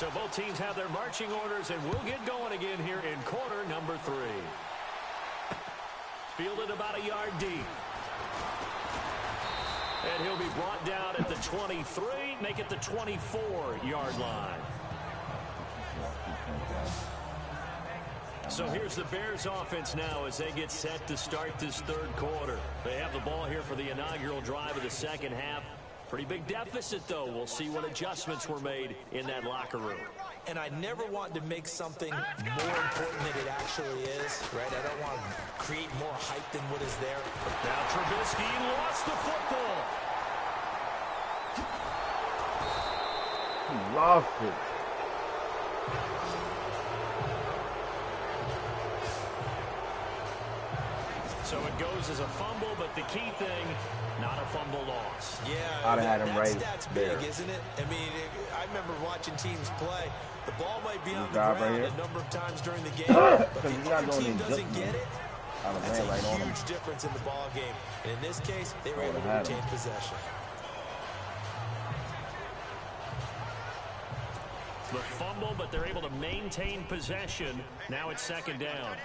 So both teams have their marching orders, and we'll get going again here in quarter number 3. Fielded about a yard deep. And he'll be brought down at the 23, make it the 24-yard line. So here's the Bears offense now as they get set to start this third quarter. They have the ball here for the inaugural drive of the second half. Pretty big deficit, though. We'll see what adjustments were made in that locker room. And I never want to make something more important than it actually is, right? I don't want to create more hype than what is there. Now Trubisky lost the football. He lost it. So it goes as a fumble, but the key thing, not a fumble loss. Yeah, I'd have had him right that's there. big, isn't it? I mean, I remember watching teams play. The ball might be on the ground right a number of times during the game, but the other team doesn't get it. That's a right huge difference in the ball game. And in this case, they were able to retain possession. The fumble, but they're able to maintain possession. Now it's second down.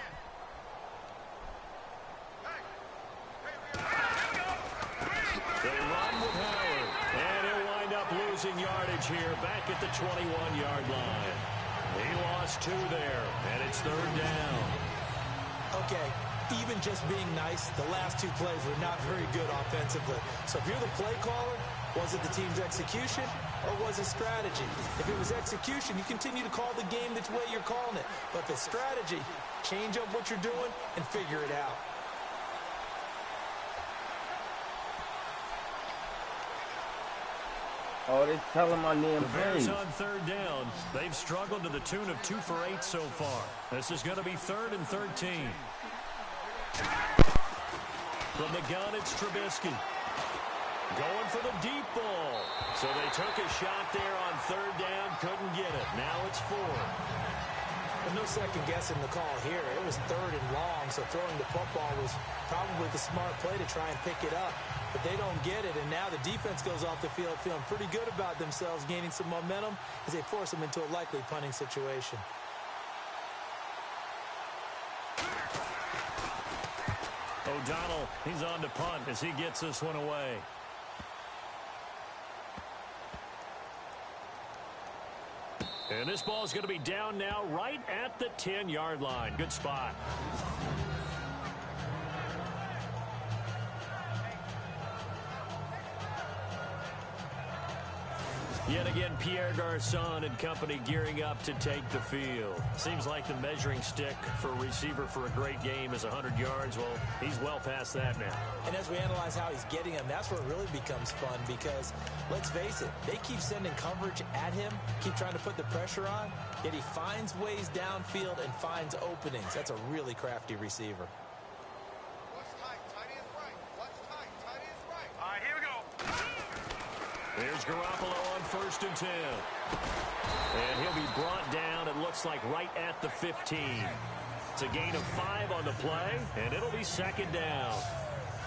They run with Howard, and he'll wind up losing yardage here back at the 21-yard line. He lost 2 there, and it's third down. Okay, even just being nice, the last 2 plays were not very good offensively. So if you're the play caller, was it the team's execution or was it strategy? If it was execution, you continue to call the game the way you're calling it. But if it's strategy, change up what you're doing and figure it out. Oh, they tell him my damn The Bears plays. on third down. They've struggled to the tune of 2 for 8 so far. This is going to be 3rd and 13. From the gun, it's Trubisky. Going for the deep ball. So they took a shot there on third down, couldn't get it. Now it's 4. And no second guessing the call here. It was 3rd and long, so throwing the football was probably the smart play to try and pick it up. But they don't get it, and now the defense goes off the field feeling pretty good about themselves, gaining some momentum as they force them into a likely punting situation. O'Donnell, he's on to punt as he gets this one away. And this ball is going to be down now right at the 10-yard line. Good spot. Yet again, Pierre Garçon and company gearing up to take the field. Seems like the measuring stick for a receiver for a great game is 100 yards. Well, he's well past that now. And as we analyze how he's getting them, that's where it really becomes fun because, let's face it, they keep sending coverage at him, keep trying to put the pressure on, yet he finds ways downfield and finds openings. That's a really crafty receiver. Here's Garoppolo on 1st and 10. And he'll be brought down, it looks like, right at the 15. It's a gain of 5 on the play, and it'll be second down.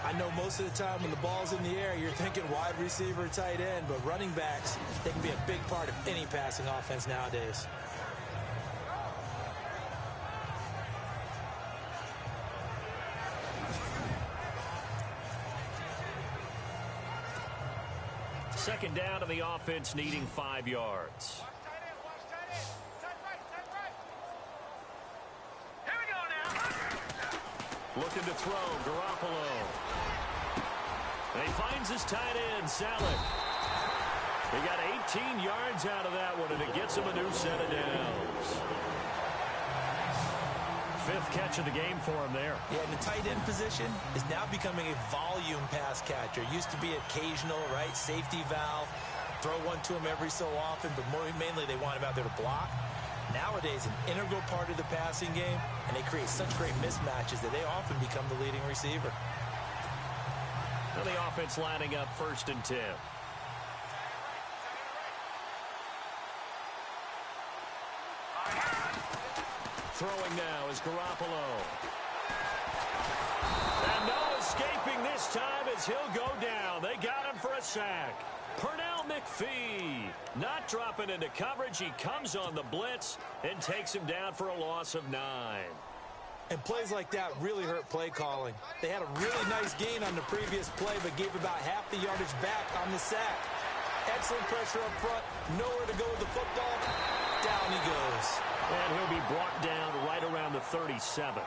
I know most of the time when the ball's in the air, you're thinking wide receiver, tight end, but running backs, they can be a big part of any passing offense nowadays. Second down to the offense, needing 5 yards. Here we go now. Looking to throw, Garoppolo. And he finds his tight end, Salek. He got 18 yards out of that one, and it gets him a new set of downs. 5th catch of the game for him there. Yeah, and the tight end position is now becoming a volume pass catcher. Used to be occasional, right? Safety valve. Throw one to him every so often, but mainly they want him out there to block. Nowadays, an integral part of the passing game, and they create such great mismatches that they often become the leading receiver. Now the offense lining up 1st and 10. Throwing now is Garoppolo. And no escaping this time as he'll go down. They got him for a sack. Purnell McPhee. Not dropping into coverage. He comes on the blitz and takes him down for a loss of 9. And plays like that really hurt play calling. They had a really nice gain on the previous play, but gave about half the yardage back on the sack. Excellent pressure up front. Nowhere to go with the football. Down he goes. And he'll be brought down right around the 37.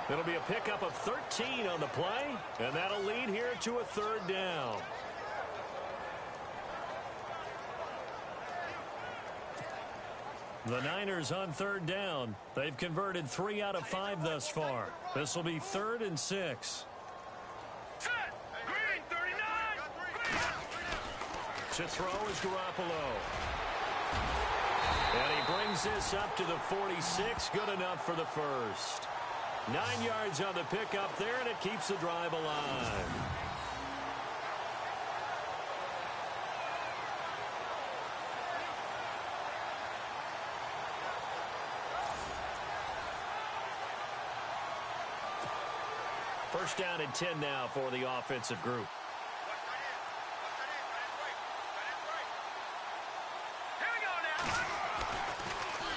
It'll be a pickup of 13 on the play, and that'll lead here to a 3rd down. The Niners on 3rd down. They've converted 3 out of 5 thus far. This will be 3rd and 6. To throw is Garoppolo. And he brings this up to the 46. Good enough for the first. 9 yards on the pickup there, and it keeps the drive alive. First down and 10 now for the offensive group.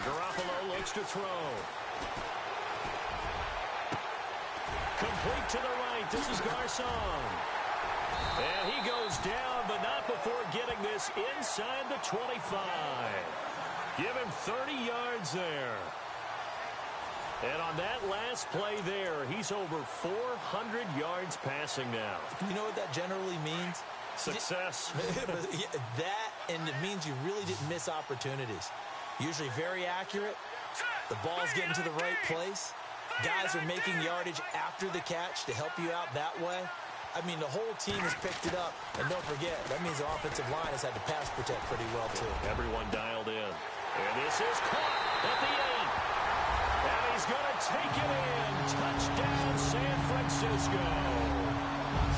Garoppolo looks to throw. Complete to the right. This is Garcon. And he goes down, but not before getting this inside the 25. Give him 30 yards there. And on that last play there, he's over 400 yards passing now. You know what that generally means? Success. That, and it means you really didn't miss opportunities. Usually very accurate. The ball's getting to the right place. Guys are making yardage after the catch to help you out that way. I mean, the whole team has picked it up. And don't forget, that means the offensive line has had to pass protect pretty well, too. Everyone dialed in. And this is caught at the 8. And he's going to take it in. Touchdown, San Francisco.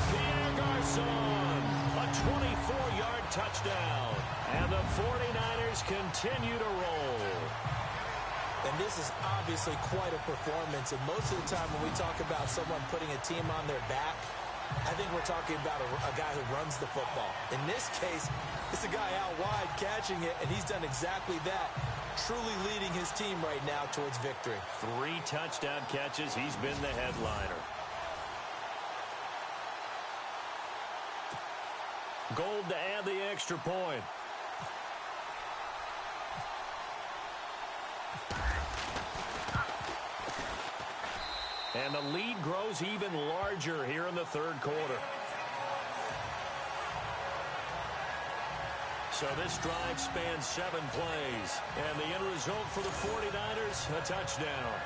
Pierre Garcon, a 24-yard touchdown. And the 49ers continue to roll. And this is obviously quite a performance. And most of the time when we talk about someone putting a team on their back, I think we're talking about a guy who runs the football. In this case, it's a guy out wide catching it, and he's done exactly that, truly leading his team right now towards victory. 3 touchdown catches. He's been the headliner. Gold to add the extra point. And the lead grows even larger here in the 3rd quarter. So this drive spans 7 plays. And the end result for the 49ers, a touchdown.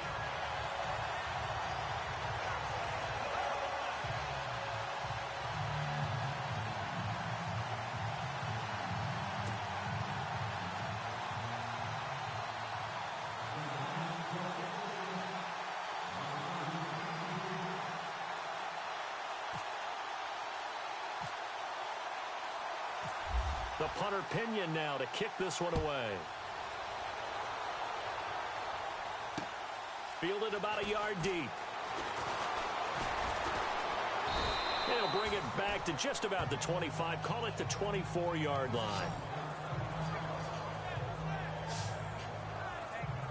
The punter Pinion now to kick this one away. Fielded about a yard deep. He'll bring it back to just about the 25. Call it the 24-yard line.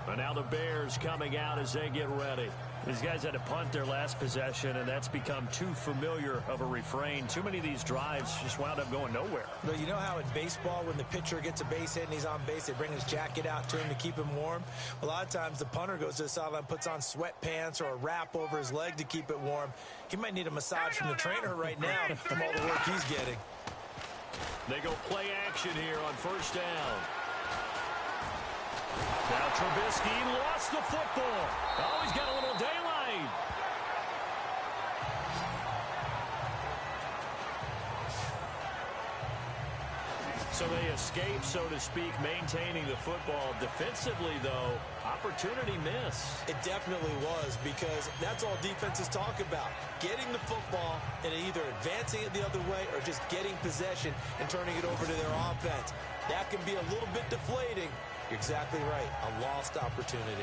And now the Bears coming out as they get ready. These guys had to punt their last possession, and that's become too familiar of a refrain. Too many of these drives just wound up going nowhere. But you know how in baseball, when the pitcher gets a base hit and he's on base, they bring his jacket out to him to keep him warm? A lot of times the punter goes to the sideline, puts on sweatpants or a wrap over his leg to keep it warm. He might need a massage from the trainer right now from all the work he's getting. They go play action here on first down. Now Trubisky lost the football. Oh, he's got a little daylight. So they escape, so to speak, maintaining the football. Defensively, though, opportunity miss. It definitely was, because that's all defenses talk about. Getting the football and either advancing it the other way or just getting possession and turning it over to their offense. That can be a little bit deflating. You're exactly right. A lost opportunity.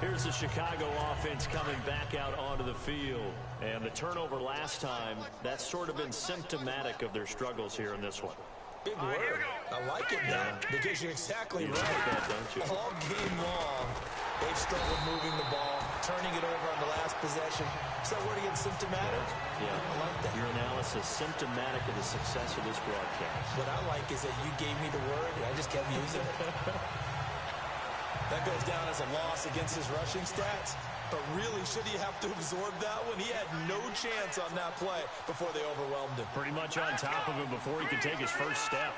Here's the Chicago offense coming back out onto the field. And the turnover last time, that's sort of been symptomatic of their struggles here in this one. Big word. I like it now because you're exactly right. Like that, don't you? All game long, they've struggled moving the ball, turning it over on the last possession. Is that word again, symptomatic? Yeah. I like that. Your analysis, symptomatic of the success of this broadcast. What I like is that you gave me the word, and I just kept using it. That goes down as a loss against his rushing stats. But really, should he have to absorb that one? He had no chance on that play before they overwhelmed him. Pretty much on top of him before he could take his first step.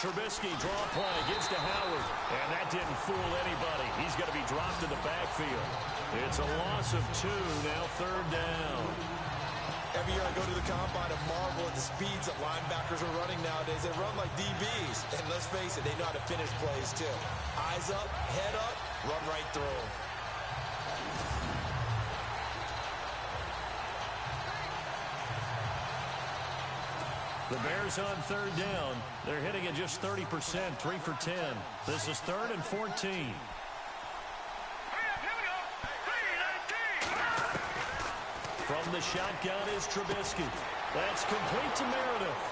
Trubisky, draw play, gives to Howard. And that didn't fool anybody. He's going to be dropped in the backfield. It's a loss of 2, now 3rd down. Every year I go to the combine and marvel at the speeds that linebackers are running nowadays. They run like DBs. And let's face it, they know how to finish plays too. Eyes up, head up, run right through them. The Bears on 3rd down. They're hitting at just 30%, 3 for 10. This is 3rd and 14. From the shotgun is Trubisky. That's complete to Meredith.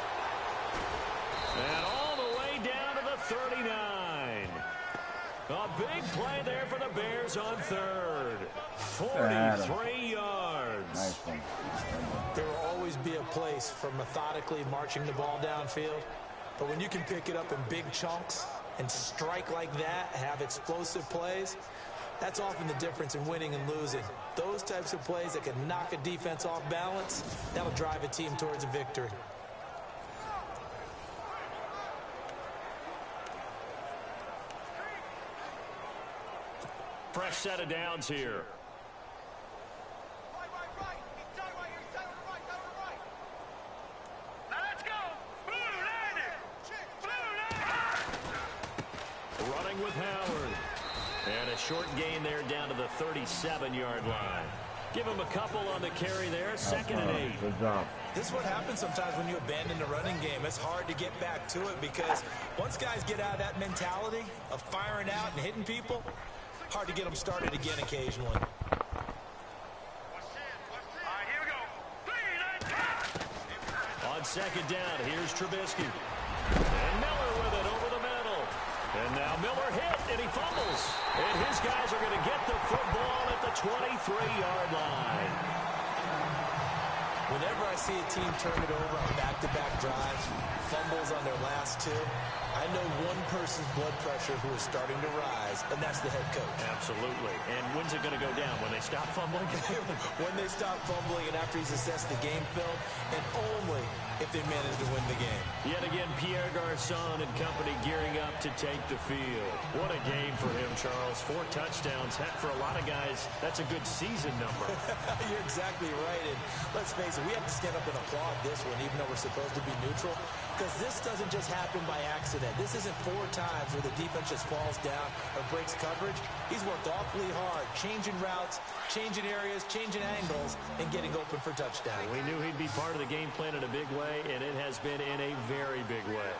And all the way down to the 39. A big play there for the Bears on 3rd. 43 yards. Nice one. There will always be a place for methodically marching the ball downfield. But when you can pick it up in big chunks and strike like that, have explosive plays, that's often the difference in winning and losing. Those types of plays that can knock a defense off balance, that'll drive a team towards a victory. Fresh set of downs here. Running with Howard. And a short gain there down to the 37-yard line. Give him a couple on the carry there. 2nd and 8. Good job. This is what happens sometimes when you abandon the running game. It's hard to get back to it because once guys get out of that mentality of firing out and hitting people, hard to get them started again occasionally. On 2nd down, here's Trubisky. And Miller with it over the middle. And now Miller hit, and he fumbles. And his guys are going to get the football at the 23-yard line. Whenever I see a team turn it over on back-to-back drives, fumbles on their last 2, I know one person's blood pressure who is starting to rise, and that's the head coach. Absolutely. And when's it going to go down? When they stop fumbling? When they stop fumbling and after he's assessed the game film, and only if they manage to win the game. Yet again, Pierre Garçon and company gearing up to take the field. What a game for him, Charles. 4 touchdowns. Heck, for a lot of guys, that's a good season number. You're exactly right. And let's face it, we have to stand up and applaud this one, even though we're supposed to be neutral, because this doesn't just happen by accident. This isn't 4 times where the defense just falls down or breaks coverage. He's worked awfully hard, changing routes, changing areas, changing angles, and getting open for touchdown. We knew he'd be part of the game plan in a big way, and it has been in a very big way.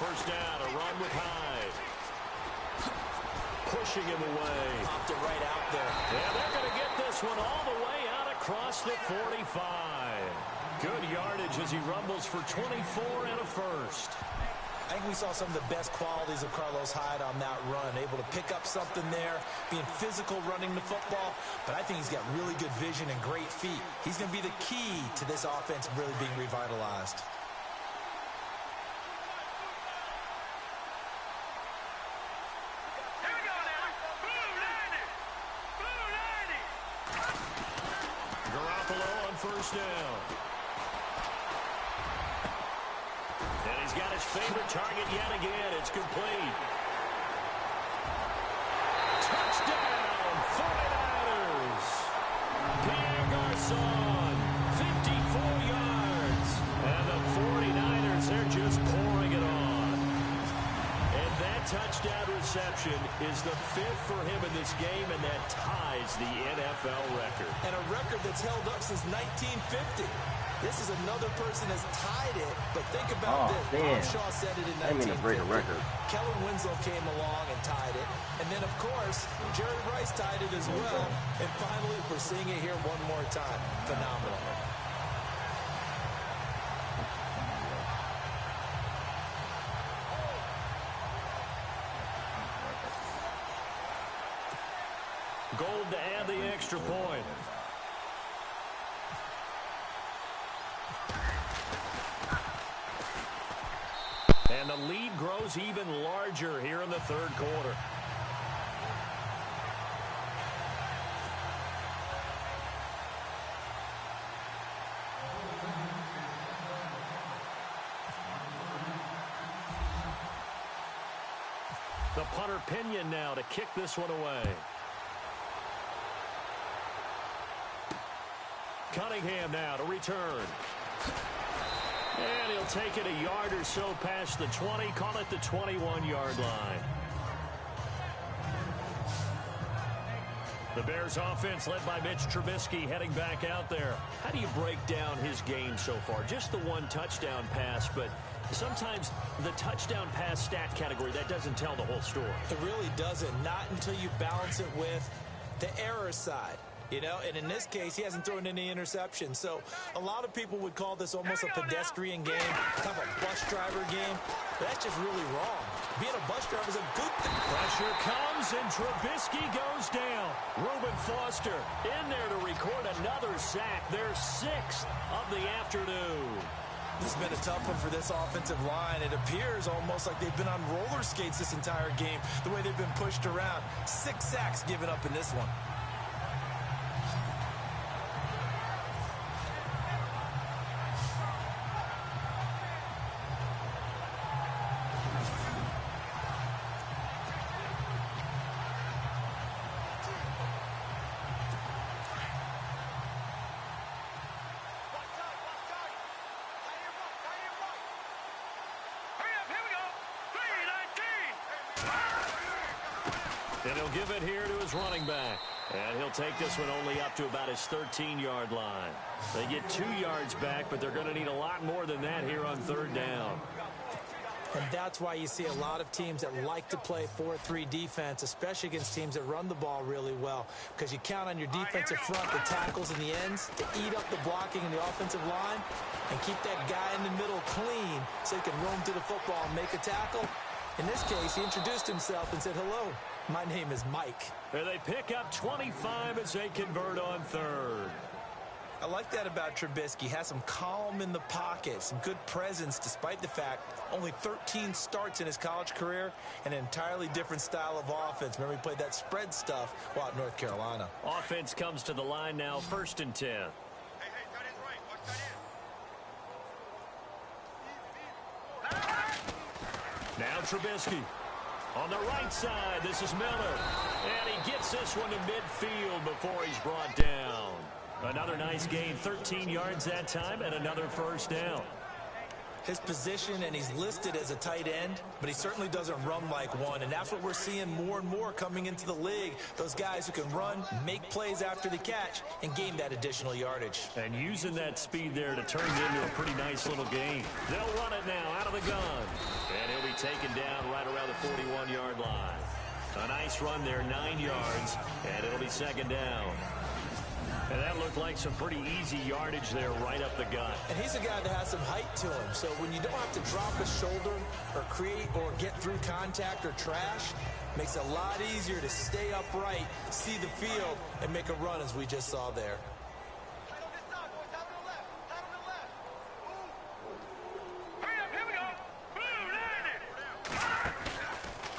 First down, a run with Hyde. Pushing him away. Popped it right out there. Yeah, they're going to get this one all the way out across the 45. Good yardage as he rumbles for 24 and a first. I think we saw some of the best qualities of Carlos Hyde on that run. Able to pick up something there, being physical running the football. But I think he's got really good vision and great feet. He's going to be the key to this offense really being revitalized. Garoppolo on first down. And he's got his favorite target yet again. It's complete. Touchdown, 49ers. Pierre Garçon, 54 yards. And the 49ers, they're just pouring it on. And that touchdown reception is the 5th for him in this game, and that ties the NFL record. And a record that's held up since 1950. This is another person that's tied it, but think about this. Man. Shaw said it in I mean to break a 1950. record. Kellen Winslow came along and tied it. And then, of course, Jerry Rice tied it as well. And finally, we're seeing it here one more time. Phenomenal. Gold to add the extra point. And the lead grows even larger here in the third quarter. The punter Pinion now to kick this one away. Cunningham now to return. And he'll take it a yard or so past the 20, call it the 21-yard line. The Bears offense led by Mitch Trubisky heading back out there. How do you break down his game so far? Just the one touchdown pass, but sometimes the touchdown pass stat category, that doesn't tell the whole story. It really doesn't. Not until you balance it with the error side. You know, and in this case, he hasn't thrown any interceptions. So a lot of people would call this almost a pedestrian game, kind of a bus driver game. But that's just really wrong. Being a bus driver is a good thing. Pressure comes, and Trubisky goes down. Reuben Foster in there to record another sack. Their sixth of the afternoon. This has been a tough one for this offensive line. It appears almost like they've been on roller skates this entire game, the way they've been pushed around. 6 sacks given up in this one. And he'll give it here to his running back. And he'll take this one only up to about his 13-yard line. They get 2 yards back, but they're going to need a lot more than that here on third down. And that's why you see a lot of teams that like to play 4-3 defense, especially against teams that run the ball really well, because you count on your defensive front, the tackles and the ends, to eat up the blocking in the offensive line and keep that guy in the middle clean so he can roam to the football and make a tackle. In this case, he introduced himself and said, "Hello, my name is Mike." And they pick up 25 as they convert on third. I like that about Trubisky. Has some calm in the pocket, some good presence, despite the fact only 13 starts in his college career, and an entirely different style of offense. Remember, he played that spread stuff while at North Carolina. Offense comes to the line now, 1st and 10. Now Trubisky on the right side. This is Miller. And he gets this one to midfield before he's brought down. Another nice gain, 13 yards that time, and another first down. His position, and he's listed as a tight end, but he certainly doesn't run like one, and that's what we're seeing more and more coming into the league. Those guys who can run, make plays after the catch, and gain that additional yardage. And using that speed there to turn it into a pretty nice little game. They'll run it now out of the gun. And he'll be taken down right around the 41-yard line. A nice run there, 9 yards, and it'll be 2nd down. And that looked like some pretty easy yardage there right up the gut. And he's a guy that has some height to him, so when you don't have to drop a shoulder or create or get through contact or trash, makes it a lot easier to stay upright, see the field, and make a run as we just saw there.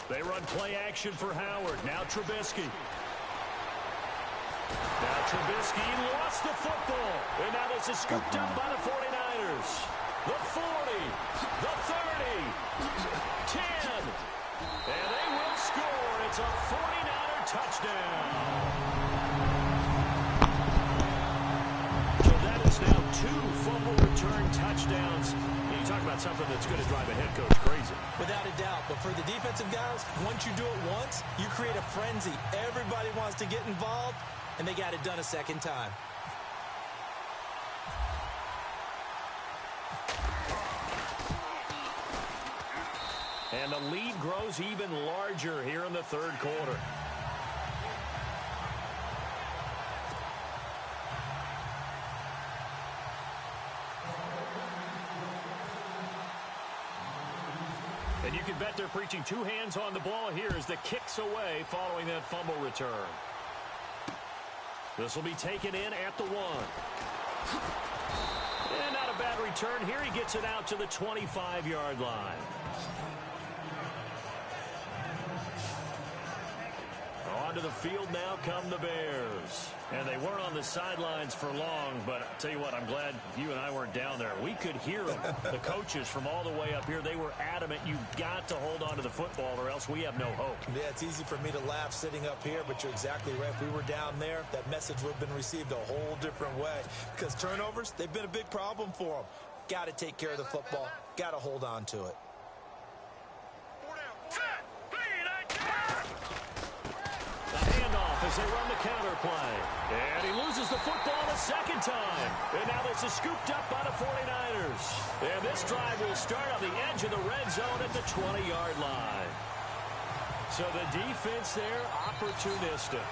They run play action for Howard. Now Trubisky. Now Trubisky lost the football. And now this is scooped up by the 49ers. The 40, the 30, 10. And they will score. It's a 49er touchdown. So that is now 2 fumble return touchdowns. You talk about something that's going to drive a head coach crazy. Without a doubt. But for the defensive guys, once you do it once, you create a frenzy. Everybody wants to get involved, and they got it done a second time. And the lead grows even larger here in the third quarter. And you can bet they're preaching two hands on the ball here as the kick's away following that fumble return. This will be taken in at the 1. And not a bad return here. He gets it out to the 25-yard line. Onto the field now come the Bears. And they weren't on the sidelines for long, but I'll tell you what, I'm glad you and I weren't down there. We could hear them. The coaches from all the way up here, they were adamant. You've got to hold on to the football or else we have no hope. Yeah, it's easy for me to laugh sitting up here, but you're exactly right. If we were down there, that message would have been received a whole different way. Because turnovers, they've been a big problem for them. Got to take care of the football. Got to hold on to it. As they run the counter play. And he loses the football a second time. And now this is scooped up by the 49ers. And this drive will start on the edge of the red zone at the 20-yard line. So the defense there, opportunistic.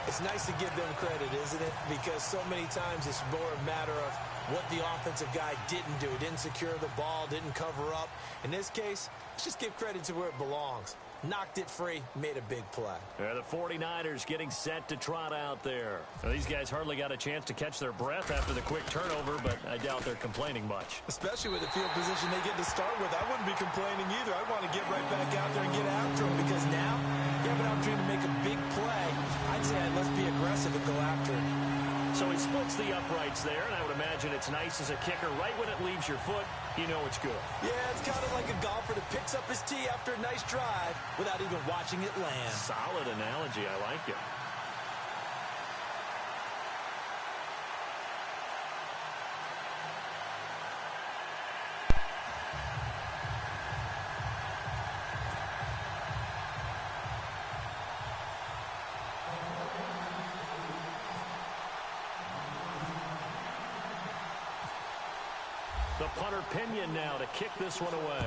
It's nice to give them credit, isn't it? Because so many times it's more a matter of what the offensive guy didn't do. Didn't secure the ball, didn't cover up. In this case, let's just give credit to where it belongs. Knocked it free, made a big play. The 49ers getting set to trot out there. Now, these guys hardly got a chance to catch their breath after the quick turnover, but I doubt they're complaining much. Especially with the field position they get to start with. I wouldn't be complaining either. I want to get right back out there and get after them because now you have an opportunity to make a big play. I'd say let's be aggressive and go after it. So he splits the uprights there, and I would imagine it's nice as a kicker. Right when it leaves your foot, you know it's good. Yeah, it's kind of like a golfer that picks up his tee after a nice drive without even watching it land. Solid analogy. I like it. The punter Pinion now to kick this one away.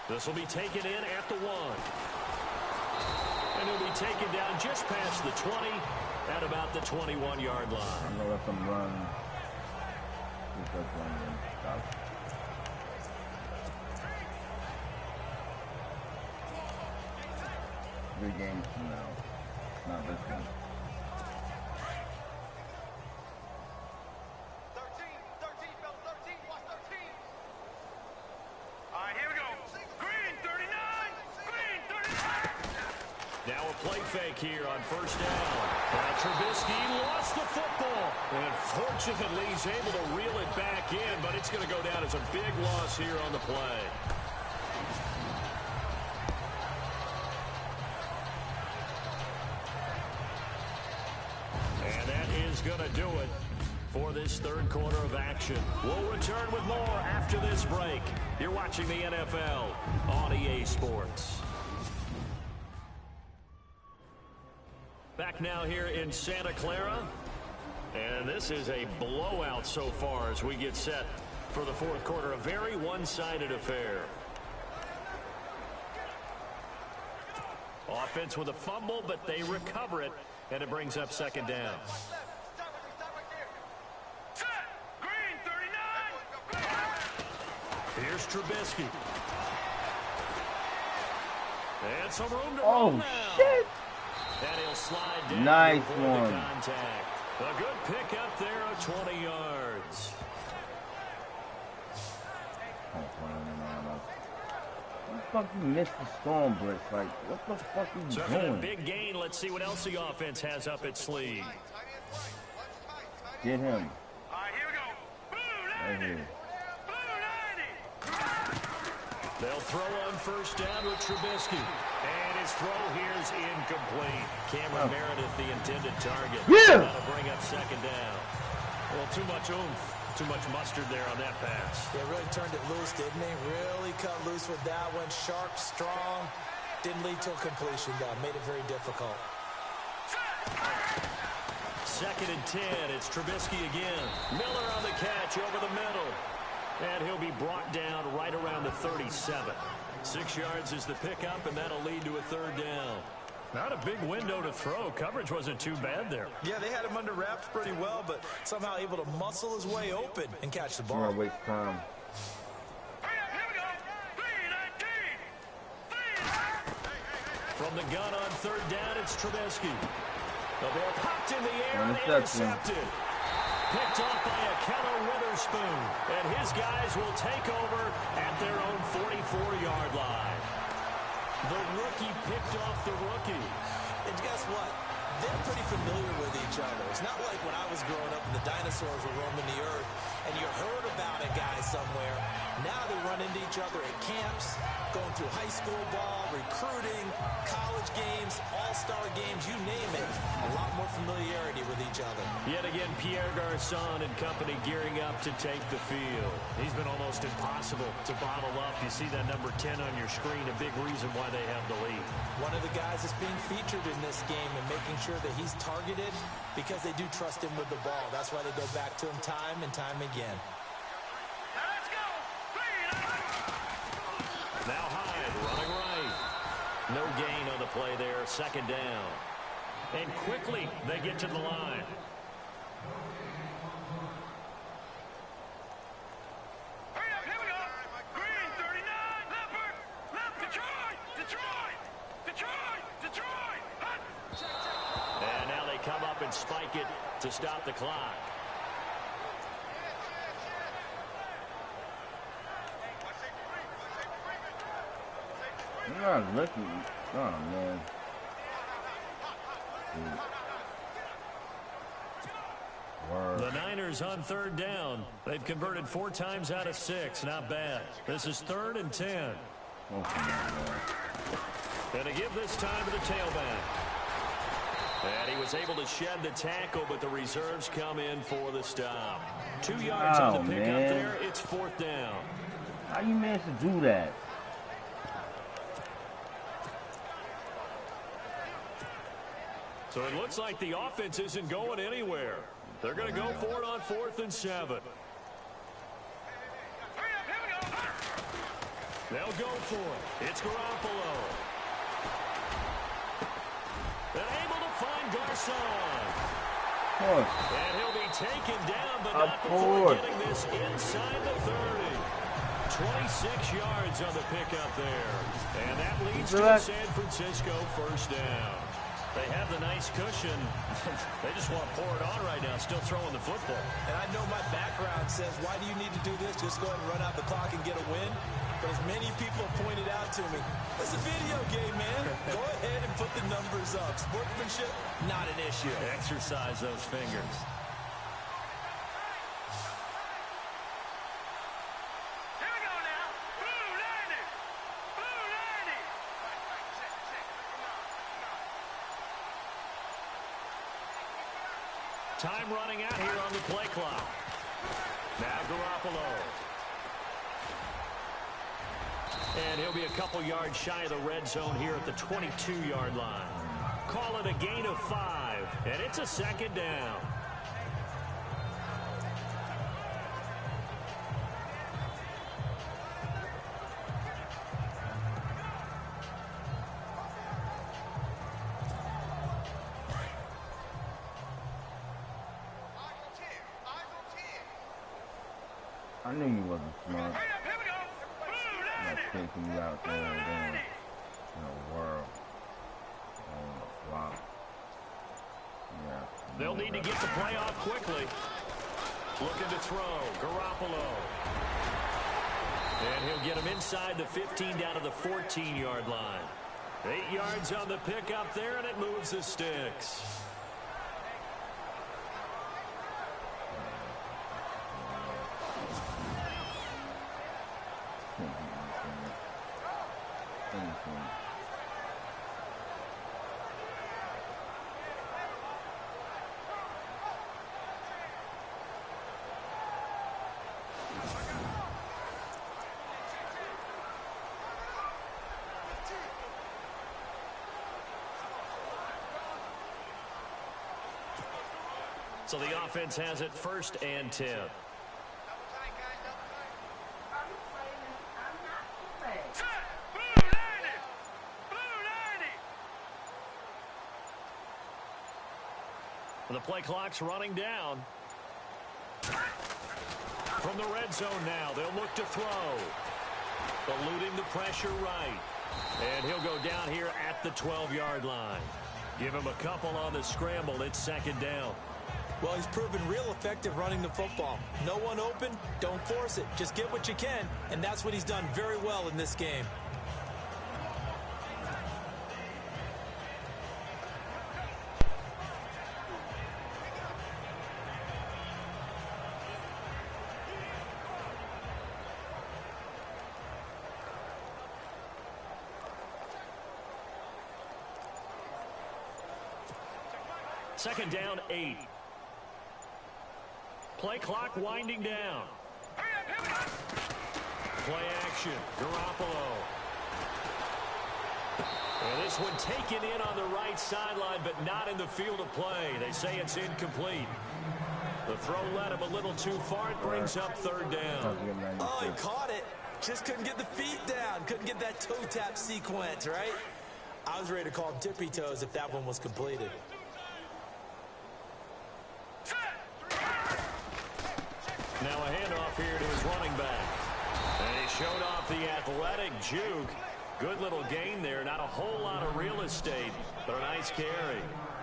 This will be taken in at the 1. And it'll be taken down just past the 20 at about the 21-yard line. I'm going to let them run. Stop. 3 games from now. Not this one. 13, Bill, 13, watch 13. All right, here we go. Green, 39, Green, 39. Now a play fake here on first down. Trubisky lost the football. And fortunately, he's able to reel it back in, but it's going to go down as a big loss here on the play. And that is going to do it for this third quarter of action. We'll return with more after this break. You're watching the NFL on EA Sports. Back now here in Santa Clara. And this is a blowout so far as we get set for the fourth quarter. A very one-sided affair. Offense with a fumble, but they recover it, and it brings up second down. Here's Trubisky. And some room to run now. Shit! And he'll slide down. Nice before one. the contact. A good pick up there of 20 yards. What the fuck you missed the storm blitz? Like, what the fuck are you So for doing? that big gain, let's see what else the offense has up its sleeve. Get him. All right, here we go. Blue Right 90. here. Blue 90. They'll throw on first down with Trubisky. And his throw here is incomplete. Cameron Meredith, the intended target. Yeah! That'll bring up second down. Well, too much oomph. Too much mustard there on that pass. They really turned it loose, didn't they? Really cut loose with that one. Sharp, strong. Didn't lead to a completion, though. Made it very difficult. Second and 10. It's Trubisky again. Miller on the catch over the middle. And he'll be brought down right around the 37. 6 yards is the pickup, and that'll lead to a 3rd down. Not a big window to throw. Coverage wasn't too bad there. Yeah, they had him under wraps pretty well, but somehow able to muscle his way open and catch the ball. I'm gonna waste time. From the gun on 3rd down, it's Trubisky. The ball popped in the air and intercepted. Picked off by a Keller Witherspoon. And his guys will take over at their own 44-yard line. The rookie picked off the rookie. And guess what? They're pretty familiar with each other. It's not like when I was growing up and the dinosaurs were roaming the earth and you heard about a guy somewhere. Now they run into each other at camps, going through high school ball, recruiting, college games, all-star games, you name it. A lot more familiarity with each other. Yet again, Pierre Garçon and company gearing up to take the field. He's been almost impossible to bottle up. You see that number 10 on your screen, a big reason why they have the lead. One of the guys that's being featured in this game and making sure that he's targeted because they do trust him with the ball. That's why they go back to him time and time again. Now Hyde running right. No gain on the play there. 2nd down. And quickly they get to the line. Hurry up, here we go. Green, 39, Leopard, Detroit. And now they come up and spike it to stop the clock. I'm not looking. Oh, man. Word. The Niners on 3rd down. They've converted 4 times out of 6. Not bad. This is 3rd and 10. Oh, come on, man. And to give this time to the tailback. And he was able to shed the tackle, but the reserves come in for the stop. 2 yards on the pickup there. It's 4th down. How you managed to do that? So it looks like the offense isn't going anywhere. They're going to go for it on 4th and 7. They'll go for it. It's Garoppolo. They're able to find Garçon. And he'll be taken down, but not before getting this inside the 30. 26 yards on the pickup there. And that leads to a San Francisco 1st down. They have the nice cushion. They just want to pour it on right now, still throwing the football. And I know my background says, why do you need to do this? Just go ahead and run out the clock and get a win. But as many people have pointed out to me, it's a video game, man. Go ahead and put the numbers up. Sportsmanship, not an issue. Exercise those fingers. Here we go now. Blue landing. Time running out here on the play clock. Now Garoppolo. And he'll be a couple yards shy of the red zone here at the 22-yard line. Call it a gain of 5, and it's a 2nd down. I knew you wasn't smart. Not taking you out there and in the world. On the flop. Yeah. They'll need to get the play off quickly. Looking to throw. Garoppolo. And he'll get him inside the 15 down to the 14-yard line. 8 yards on the pickup there, and it moves the sticks. So the offense has it 1st and 10. The play clock's running down. From the red zone now, they'll look to throw. Eluding the pressure right. And he'll go down here at the 12-yard line. Give him a couple on the scramble. It's second down. Well, he's proven real effective running the football. No one open, don't force it. Just get what you can, and that's what he's done very well in this game. Second down, 8. Play clock winding down. Play action, Garoppolo. And this one taken in on the right sideline, but not in the field of play. They say it's incomplete. The throw led him a little too far. It brings up third down. Oh, he caught it. Just couldn't get the feet down. Couldn't get that toe tap sequence, right? I was ready to call him tippy toes if that one was completed. Now a handoff here to his running back. And he showed off the athletic juke. Good little gain there. Not a whole lot of real estate, but a nice carry.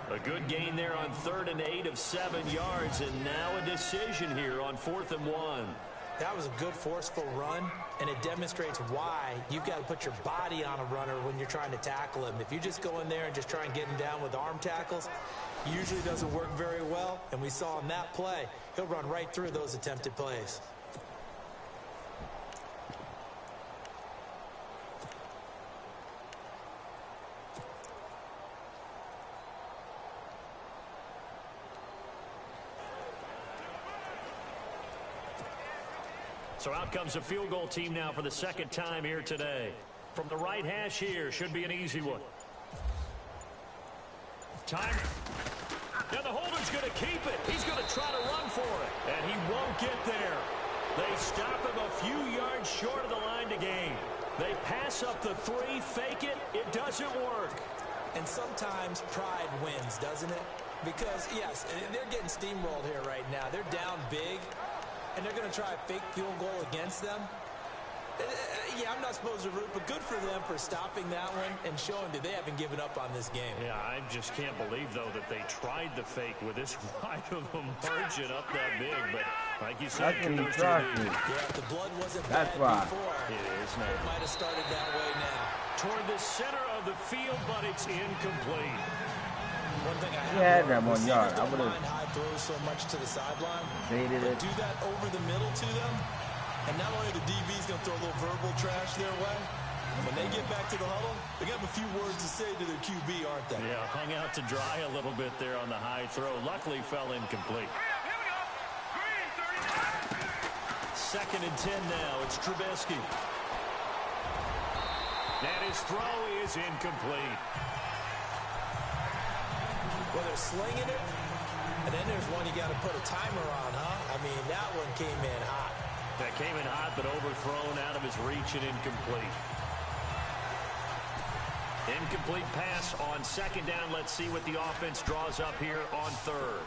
A good gain there on 3rd and 8 of 7 yards. And now a decision here on 4th and 1. That was a good forceful run, and it demonstrates why you've got to put your body on a runner when you're trying to tackle him. If you just go in there and just try and get him down with arm tackles, usually doesn't work very well, and we saw in that play, he'll run right through those attempted plays. So out comes a field goal team now for the second time here today. From the right hash here, should be an easy one. Time. And the holder's going to keep it. He's going to try to run for it. And he won't get there. They stop him a few yards short of the line to gain. They pass up the 3, fake it. It doesn't work. And sometimes pride wins, doesn't it? Because, yes, they're getting steamrolled here right now. They're down big, and they're going to try a fake field goal against them. Yeah, I'm not supposed to root, but good for them for stopping that one and showing that they haven't given up on this game. Yeah, I just can't believe, though, that they tried the fake with this wide of a margin up that big. But like you said, that's when you trust me. Yeah, if the blood wasn't that's bad why. before, it is now. It might have started that way now. Toward the center of the field, but it's incomplete. One thing I had that 1 yard. I would have high throws so much to the sideline. baited it. Do that over the middle to them, and not only the DB's going to throw a little verbal trash their way. When they get back to the huddle, they got a few words to say to their QB, aren't they? Yeah, hung out to dry a little bit there on the high throw. Luckily, fell incomplete. Second and 10 now. It's Trubisky. And his throw is incomplete. Well, they're slinging it, and then there's one you got to put a timer on, huh? I mean, that one came in hot. That came in hot, but overthrown out of his reach and incomplete. Incomplete pass on second down. Let's see what the offense draws up here on 3rd.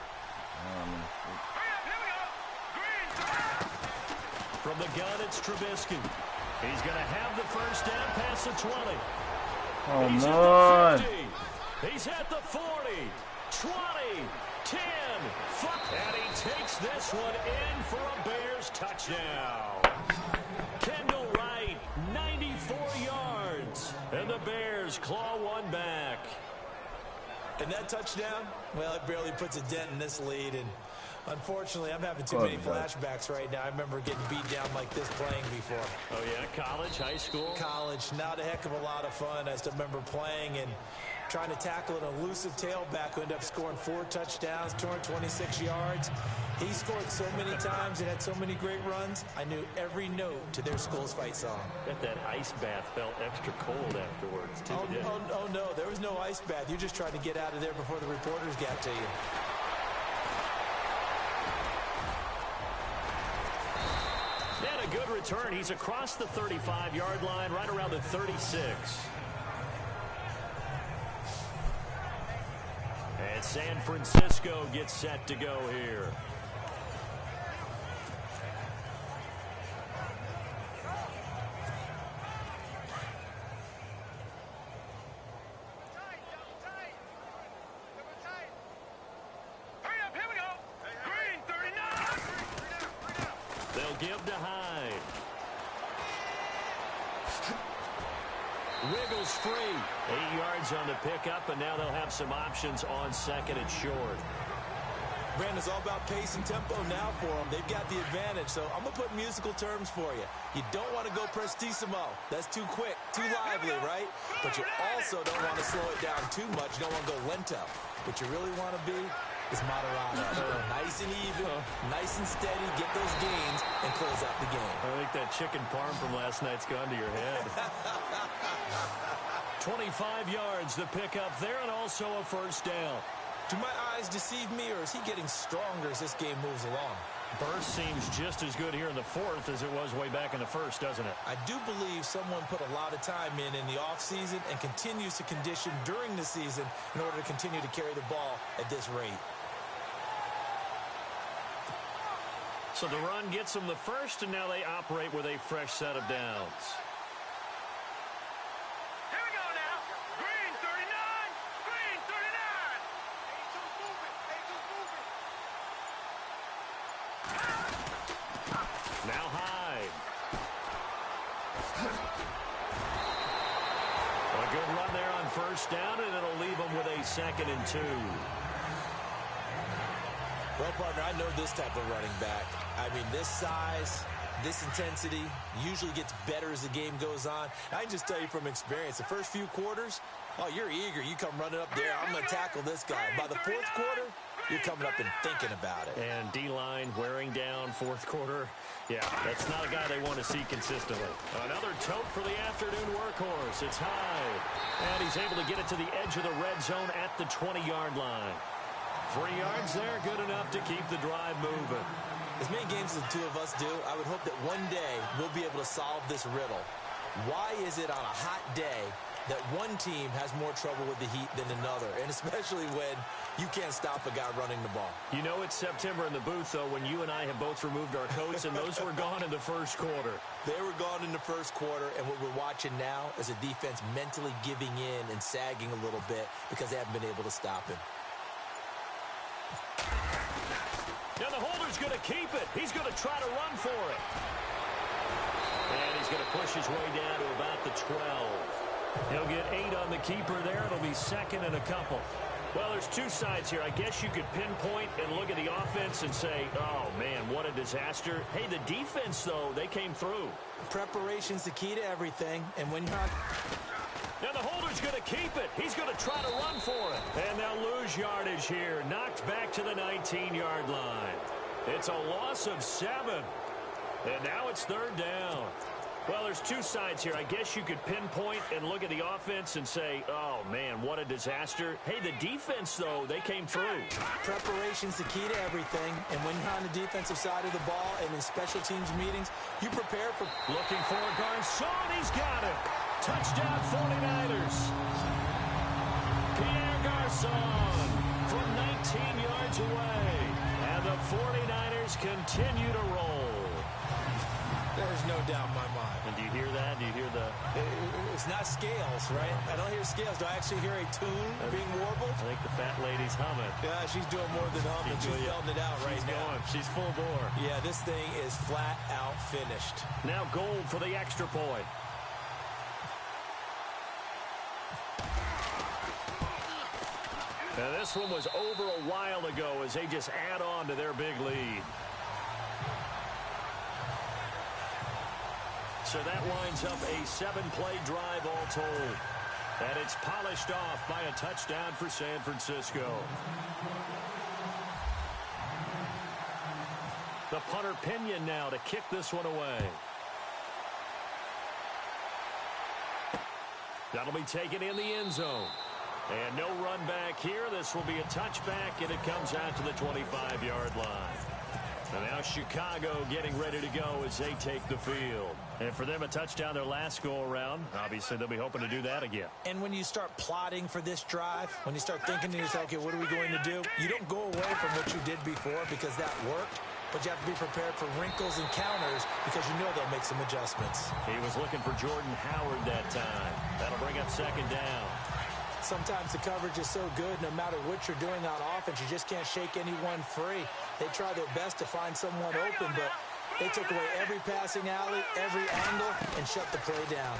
From the gun, it's Trubisky. He's going to have the first down past the 20. Oh, He's man. at the 50. He's at the 40. 20, 10, 5, and he takes this one in for a Bears touchdown. Kendall Wright, 94 yards, and the Bears claw one back. And that touchdown, well, it barely puts a dent in this lead, and unfortunately, I'm having too many flashbacks right now. I remember getting beat down like this playing before. Oh, yeah? College, high school? College, not a heck of a lot of fun. I still remember playing and trying to tackle an elusive tailback who ended up scoring 4 touchdowns, 226 yards. He scored so many times and had so many great runs. I knew every note to their school's fight song. Bet that ice bath felt extra cold afterwards, too. Oh, no, there was no ice bath. You just tried to get out of there before the reporters got to you. And a good return. He's across the 35-yard line, right around the 36. And San Francisco gets set to go here. Give to Hyde. Wiggles free. 8 yards on the pickup, and now they'll have some options on second and short. Brandon, it's all about pace and tempo now for them. They've got the advantage, so I'm going to put musical terms for you. You don't want to go prestissimo. That's too quick, too lively, right? But you also don't want to slow it down too much. You don't want to go lento. What you really want to be is moderado. Nice and even, nice and steady, get those gains, and close out the game. I think that chicken parm from last night's gone to your head. 25 yards, the pickup there, and also a first down. Do my eyes deceive me, or is he getting stronger as this game moves along? Burst seems just as good here in the fourth as it was way back in the first, doesn't it? I do believe someone put a lot of time in the offseason and continues to condition during the season in order to continue to carry the ball at this rate. So the run gets them the first, and now they operate with a fresh set of downs. Here we go now. Green 39. Green 39. Now Hyde. A good run there on first down, and it'll leave them with a 2nd and 2. Well, partner, I know this type of running back. I mean, this size, this intensity usually gets better as the game goes on. I can just tell you from experience, the first few quarters, oh, you're eager. You come running up there. I'm going to tackle this guy. By the fourth quarter, you're coming up and thinking about it. And D-line wearing down fourth quarter. Yeah, that's not a guy they want to see consistently. Another tote for the afternoon workhorse. It's Hyde. And he's able to get it to the edge of the red zone at the 20-yard line. 3 yards there, good enough to keep the drive moving. As many games as the two of us do, I would hope that one day we'll be able to solve this riddle. Why is it on a hot day that one team has more trouble with the heat than another, and especially when you can't stop a guy running the ball? You know it's September in the booth, though, when you and I have both removed our coats, and those were gone in the first quarter. They were gone in the first quarter, and what we're watching now is a defense mentally giving in and sagging a little bit because they haven't been able to stop him. Now the holder's going to keep it. He's going to try to run for it. And he's going to push his way down to about the 12. He'll get 8 on the keeper there. It'll be 2nd and a couple. Well, there's two sides here. I guess you could pinpoint and look at the offense and say, oh, man, what a disaster. Hey, the defense, though, they came through. Preparation's the key to everything, and when you're not... Now the holder's going to keep it. He's going to try to run for it. And they'll lose yardage here. Knocked back to the 19-yard line. It's a loss of 7. And now it's 3rd down. Well, there's two sides here. I guess you could pinpoint and look at the offense and say, oh, man, what a disaster. Hey, the defense, though, they came through. Preparation's the key to everything. And when you're on the defensive side of the ball and in special teams meetings, you prepare for... Looking for Garçon. He's got it. Touchdown 49ers. Pierre Garçon from 19 yards away. And the 49ers continue to roll. There's no doubt in my mind. And do you hear that? Do you hear the... It's not scales, right? I don't hear scales. Do I actually hear a tune being warbled? I think the fat lady's humming. Yeah, she's doing more than humming. She's belting it out right now. She's full bore. Yeah, this thing is flat out finished. Now gold for the extra point. Now this one was over a while ago as they just add on to their big lead. So that winds up a 7-play drive all told. And it's polished off by a touchdown for San Francisco. The punter Pinion now to kick this one away. That'll be taken in the end zone. And no run back here. This will be a touchback, and it comes out to the 25-yard line. And now Now Chicago getting ready to go as they take the field. And for them, a touchdown their last go-around. Obviously, they'll be hoping to do that again. And when you start plotting for this drive, when you start thinking to yourself, okay, what are we going to do? You don't go away from what you did before because that worked. But you have to be prepared for wrinkles and counters because you know they'll make some adjustments. He was looking for Jordan Howard that time. That'll bring up second down. Sometimes the coverage is so good, no matter what you're doing on offense, you just can't shake anyone free. They try their best to find someone open, but they took away every passing alley, every angle, and shut the play down.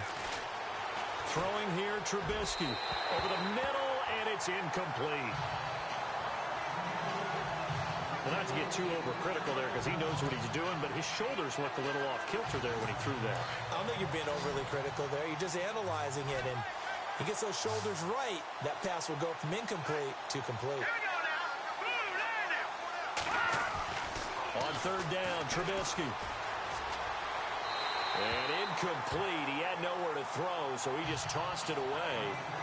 Throwing here, Trubisky. Over the middle, and it's incomplete. Not to get too overcritical there because he knows what he's doing, but his shoulders looked a little off kilter there when he threw that. I don't think you're being overly critical there. You're just analyzing it, and he gets those shoulders right. That pass will go from incomplete to complete. On third down, Trubisky. And incomplete. He had nowhere to throw, so he just tossed it away.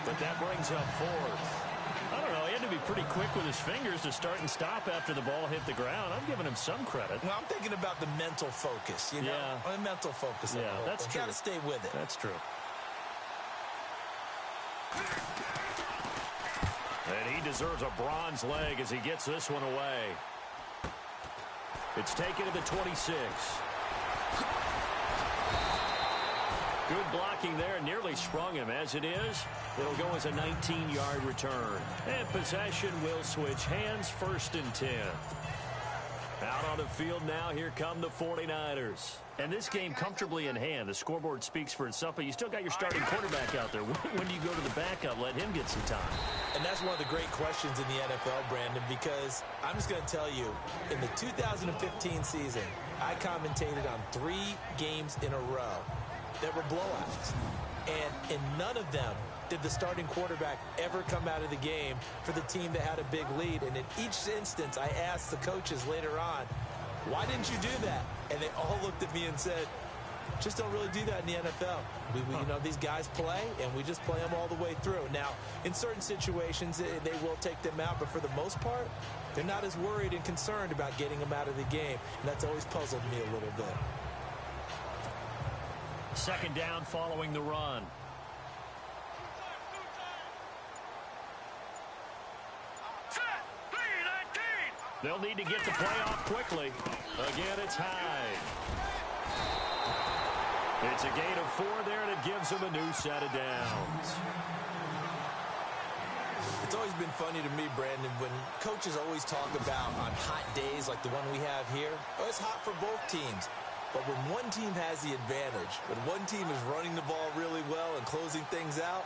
But that brings up fourth. I don't know. He had to be pretty quick with his fingers to start and stop after the ball hit the ground. I'm giving him some credit. Well, I'm thinking about the mental focus, you know? Yeah. The mental focus. Yeah, that's true. Got to stay with it. That's true. And he deserves a bronze leg as he gets this one away. It's taken to the 26. Good blocking there, nearly sprung him. As it is, it'll go as a 19-yard return. And possession will switch hands, 1st and 10. Out on the field now, here come the 49ers. And this game comfortably in hand. The scoreboard speaks for itself, but you still got your starting quarterback out there. When do you go to the backup? Let him get some time. And that's one of the great questions in the NFL, Brandon, because I'm just going to tell you, in the 2015 season, I commentated on 3 games in a row that were blowouts. And in none of them did the starting quarterback ever come out of the game for the team that had a big lead. And in each instance, I asked the coaches later on, why didn't you do that? And they all looked at me and said, just don't really do that in the NFL. You know, these guys play, and we just play them all the way through. Now, in certain situations, they will take them out, but for the most part, they're not as worried and concerned about getting them out of the game. And that's always puzzled me a little bit. Second down following the run. They'll need to get the play off quickly. Again, it's Hyde. It's a gain of 4 there, and it gives them a new set of downs. It's always been funny to me, Brandon, when coaches always talk about on hot days like the one we have here, oh, it's hot for both teams. But when one team has the advantage, when one team is running the ball really well and closing things out,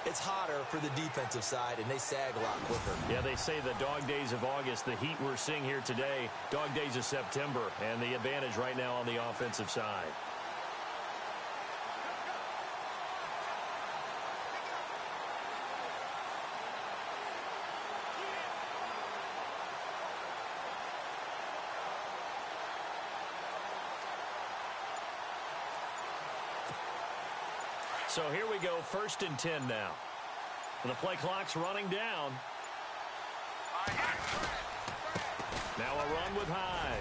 it's hotter for the defensive side, and they sag a lot quicker. Yeah, they say the dog days of August, the heat we're seeing here today, dog days of September, and the advantage right now on the offensive side. So here we go, 1st and 10 now. The play clock's running down. Now a run with Hyde.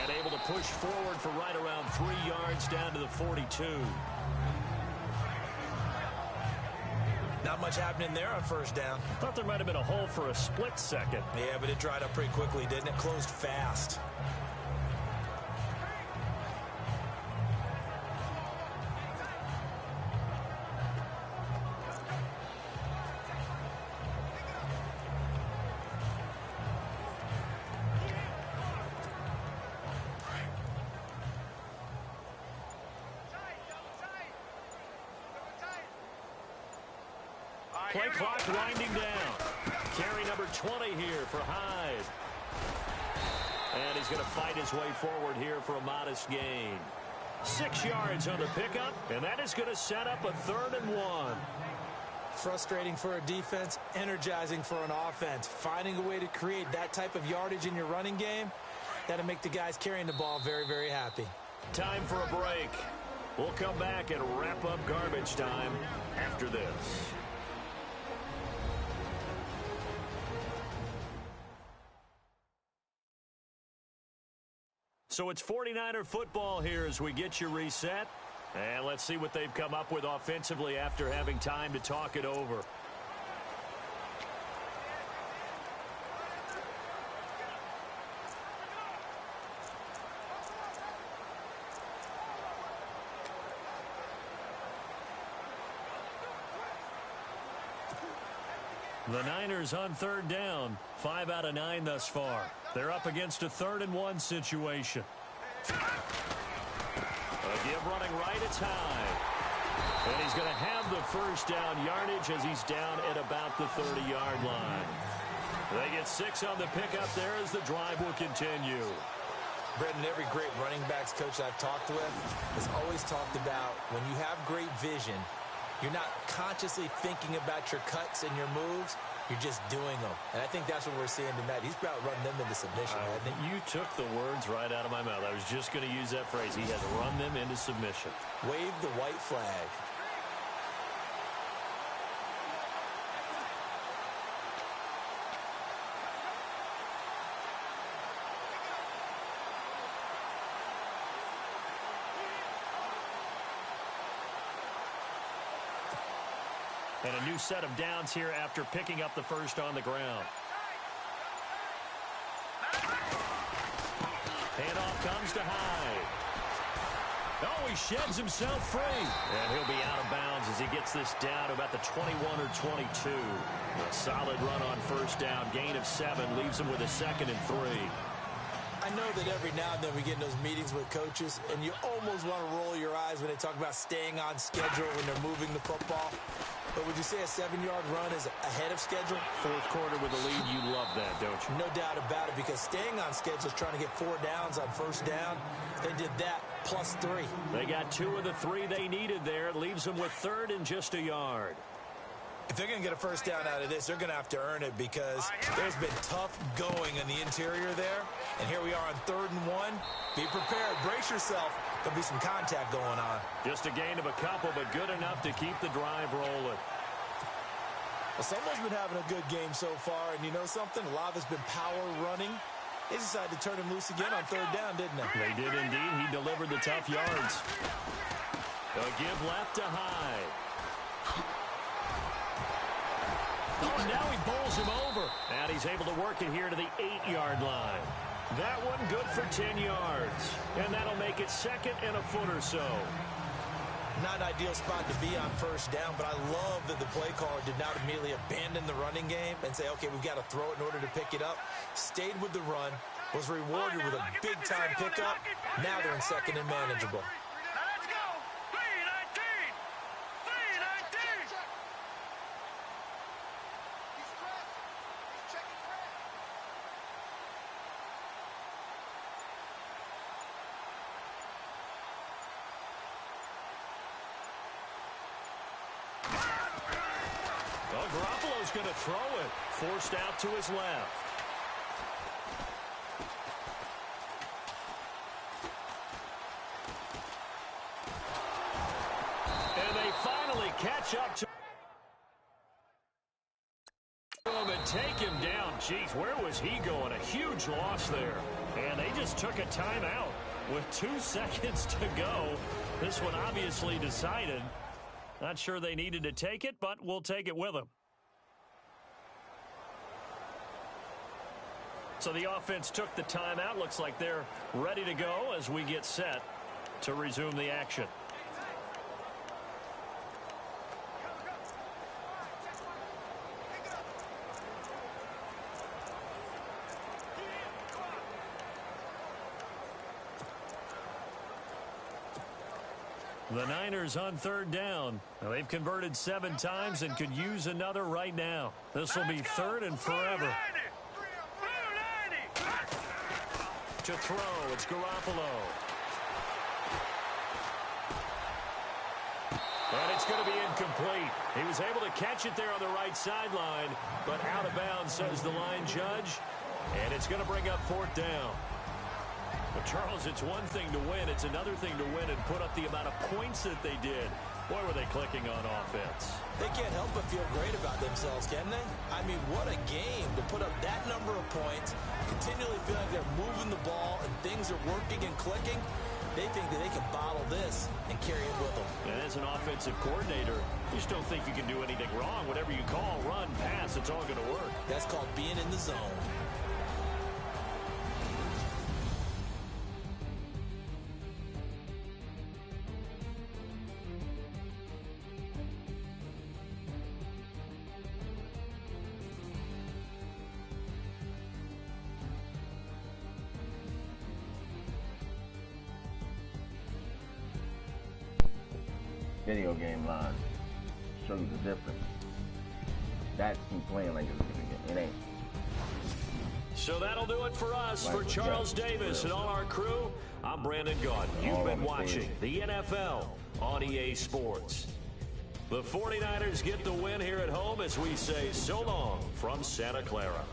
And able to push forward for right around 3 yards down to the 42. Not much happening there on 1st down. Thought there might have been a hole for a split second. Yeah, but it dried up pretty quickly, didn't it? Closed fast. Play clock winding down. Carry number 20 here for Hyde. And he's going to fight his way forward here for a modest gain. 6 yards on the pickup, and that is going to set up a 3rd and 1. Frustrating for a defense, energizing for an offense. Finding a way to create that type of yardage in your running game, that'll make the guys carrying the ball very, very happy. Time for a break. We'll come back and wrap up garbage time after this. So it's 49er football here as we get you reset. And let's see what they've come up with offensively after having time to talk it over. The Niners on third down. 5 out of 9 thus far. They're up against a 3rd-and-1 situation. A give running right, it's high. And he's going to have the first down yardage as he's down at about the 30-yard line. They get 6 on the pickup there as the drive will continue. Brendan, every great running backs coach I've talked with has always talked about when you have great vision, you're not consciously thinking about your cuts and your moves. You're just doing them. And I think that's what we're seeing tonight. He's about running them into submission, hasn't he? You took the words right out of my mouth. I was just going to use that phrase. He has run them into submission. Wave the white flag. And a new set of downs here after picking up the first on the ground. Handoff comes to Hyde. Oh, he sheds himself free. And he'll be out of bounds as he gets this down to about the 21 or 22. A solid run on first down. Gain of 7 leaves him with a 2nd and 3. I know that every now and then we get in those meetings with coaches, and you almost want to roll your eyes when they talk about staying on schedule when they're moving the football. But would you say a 7-yard run is ahead of schedule? Fourth quarter with a lead, you love that, don't you? No doubt about it, because staying on schedule is trying to get 4 downs on first down. They did that plus 3. They got 2 of the 3 they needed there. It leaves them with 3rd and just a yard. If they're going to get a first down out of this, they're going to have to earn it because there's been tough going in the interior there. And here we are on 3rd and 1. Be prepared. Brace yourself. There'll be some contact going on. Just a gain of a couple, but good enough to keep the drive rolling. Well, someone's been having a good game so far. And you know something? A lot of it's been power running. They decided to turn him loose again on 3rd down, didn't they? They did indeed. He delivered the tough yards. A give left to Hyde. Oh, and now he bowls him over. And he's able to work it here to the 8-yard line. That one good for 10 yards. And that'll make it 2nd and a foot or so. Not an ideal spot to be on first down, but I love that the play caller did not immediately abandon the running game and say, okay, we've got to throw it in order to pick it up. Stayed with the run, was rewarded with a big-time pickup. Now they're in 2nd and manageable. Let's go! 3-19! 3-19! Well, Garoppolo's going to throw it. Forced out to his left. And they finally catch up to him and take him down. Jeez, where was he going? A huge loss there. And they just took a timeout with 2 seconds to go. This one obviously decided. Not sure they needed to take it, but we'll take it with them. So the offense took the timeout. Looks like they're ready to go as we get set to resume the action. The Niners on 3rd down. Now, they've converted 7 times and could use another right now. This will be 3rd and forever. To throw, it's Garoppolo. And it's going to be incomplete. He was able to catch it there on the right sideline, but out of bounds, says the line judge. And it's going to bring up 4th down. But, Charles, it's one thing to win. It's another thing to win and put up the amount of points that they did. Boy, were they clicking on offense. They can't help but feel great about themselves, can they? I mean, what a game to put up that number of points, continually feeling like they're moving the ball and things things are working and clicking, they think that they can bottle this and carry it with them. And as an offensive coordinator, you just don't think you can do anything wrong. Whatever you call, run, pass, it's all going to work. That's called being in the zone. Video game line shows the difference. That's him playing like it's a video game. It ain't. So that'll do it for us. For Charles Davis and all our crew, I'm Brandon Gaudin. You've been watching the NFL on EA Sports. The 49ers get the win here at home as we say so long from Santa Clara.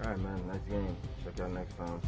Alright, man, nice game. Check out next time.